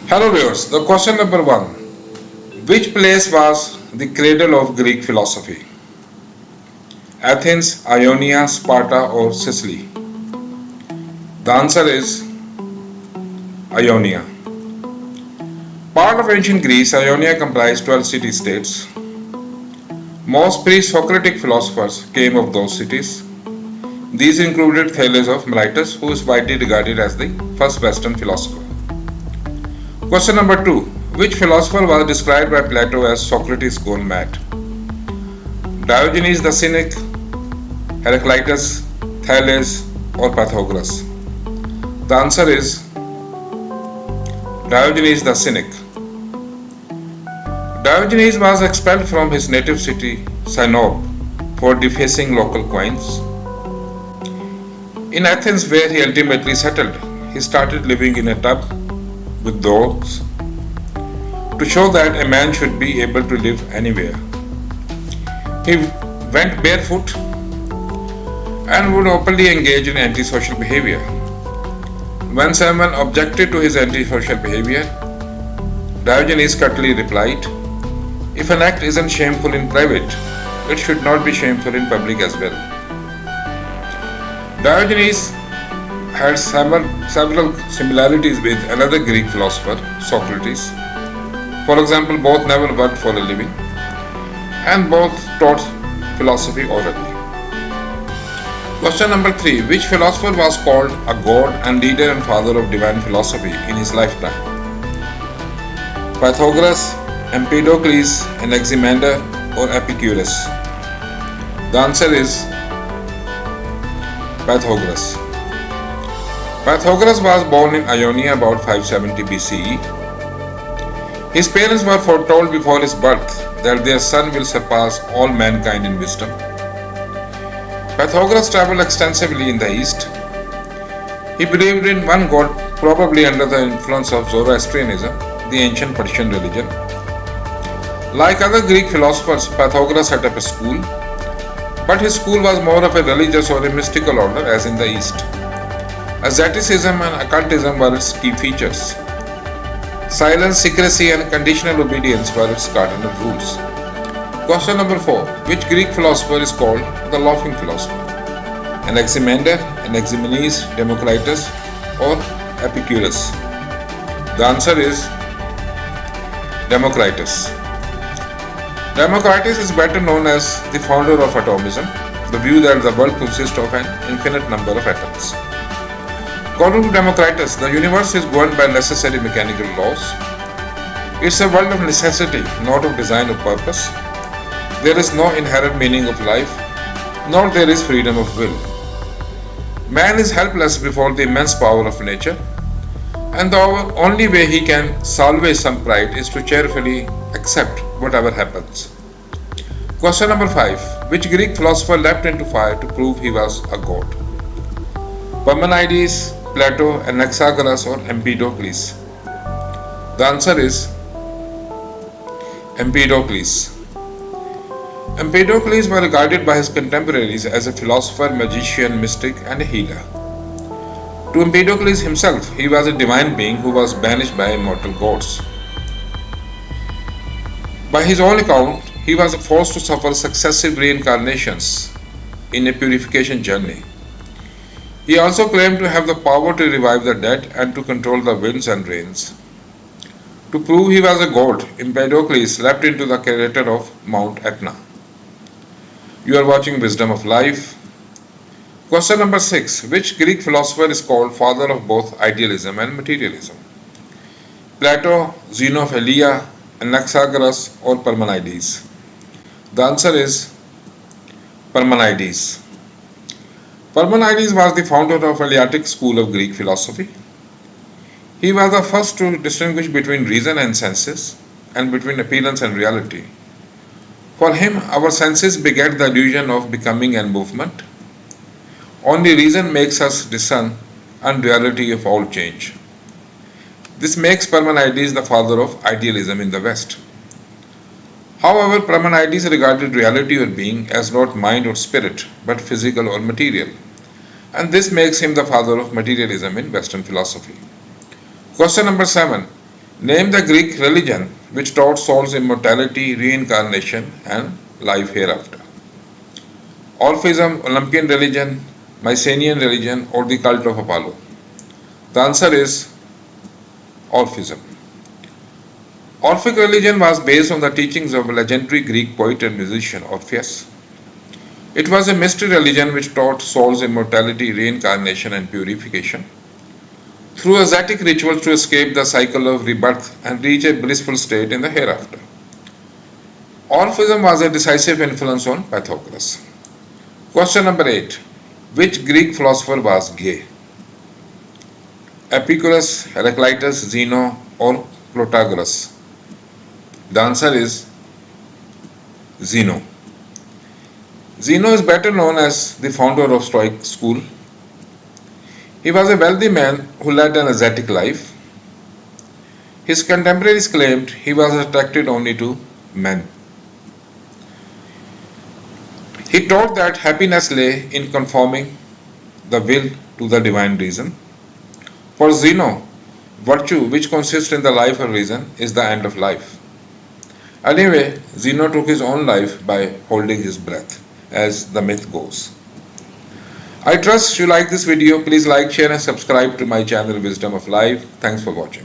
Hello viewers, the question number 1. Which place was the cradle of Greek philosophy? Athens, Ionia, Sparta or Sicily? The answer is Ionia. Part of ancient Greece, Ionia comprised 12 city-states. Most pre-Socratic philosophers came of those cities. These included Thales of Miletus, who is widely regarded as the first Western philosopher. Question number 2. Which philosopher was described by Plato as Socrates gone mad? Diogenes the cynic, Heraclitus, Thales or Pythagoras? The answer is Diogenes the cynic. Diogenes was expelled from his native city, Sinope, for defacing local coins. In Athens, where he ultimately settled, he started living in a tub with dogs to show that a man should be able to live anywhere. He went barefoot and would openly engage in antisocial behavior. When someone objected to his antisocial behavior, Diogenes curtly replied, "If an act isn't shameful in private, it should not be shameful in public as well." Diogenes had several similarities with another Greek philosopher, Socrates. For example, both never worked for a living and both taught philosophy orally. Question number 3. Which philosopher was called a god and leader and father of divine philosophy in his lifetime? Pythagoras, Empedocles, Anaximander or Epicurus? The answer is Pythagoras. Pythagoras was born in Ionia about 570 BCE. His parents were foretold before his birth that their son will surpass all mankind in wisdom. Pythagoras traveled extensively in the East. He believed in one god, probably under the influence of Zoroastrianism, the ancient Persian religion. Like other Greek philosophers, Pythagoras set up a school, but his school was more of a religious or a mystical order as in the East. Asceticism and occultism were its key features. Silence, secrecy and conditional obedience were its cardinal rules. Question number 4. Which Greek philosopher is called the laughing philosopher? Anaximander, Anaximenes, Democritus or Epicurus? The answer is Democritus. Democritus is better known as the founder of atomism, the view that the world consists of an infinite number of atoms. According to Democritus, the universe is governed by necessary mechanical laws. It's a world of necessity, not of design or purpose. There is no inherent meaning of life, nor there is freedom of will. Man is helpless before the immense power of nature, and the only way he can salvage some pride is to cheerfully accept whatever happens. Question number 5. Which Greek philosopher leapt into fire to prove he was a god? Parmenides, Plato, Anaxagoras or Empedocles? The answer is Empedocles. Empedocles was regarded by his contemporaries as a philosopher, magician, mystic and a healer. To Empedocles himself, he was a divine being who was banished by immortal gods. By his own account, he was forced to suffer successive reincarnations in a purification journey. He also claimed to have the power to revive the dead and to control the winds and rains. To prove he was a god, Empedocles leapt into the crater of Mount Etna. You are watching Wisdom of Life. Question number 6. Which Greek philosopher is called father of both idealism and materialism? Plato, Zeno of Elea, Anaxagoras or Parmenides? The answer is Parmenides. Parmenides was the founder of Eleatic school of Greek philosophy. He was the first to distinguish between reason and senses and between appearance and reality. For him, our senses beget the illusion of becoming and movement. Only reason makes us discern unreality of all change. This makes Parmenides the father of idealism in the West. However, Parmenides regarded reality or being as not mind or spirit, but physical or material. And this makes him the father of materialism in Western philosophy. Question number 7. Name the Greek religion which taught souls immortality, reincarnation, and life hereafter. Orphism, Olympian religion, Mycenaean religion, or the cult of Apollo? The answer is Orphism. Orphic religion was based on the teachings of a legendary Greek poet and musician Orpheus. It was a mystery religion which taught souls immortality, reincarnation, and purification through ascetic rituals to escape the cycle of rebirth and reach a blissful state in the hereafter. Orphism was a decisive influence on Pythagoras. Question number 8. Which Greek philosopher was gay? Epicurus, Heraclitus, Zeno, or Pythagoras? The answer is Zeno. Zeno is better known as the founder of Stoic school. He was a wealthy man who led an ascetic life. His contemporaries claimed he was attracted only to men. He taught that happiness lay in conforming the will to the divine reason. For Zeno, virtue, which consists in the life of reason, is the end of life. Anyway, Zeno took his own life by holding his breath, as the myth goes. I trust you like this video. Please like, share and subscribe to my channel Wisdom of Life. Thanks for watching.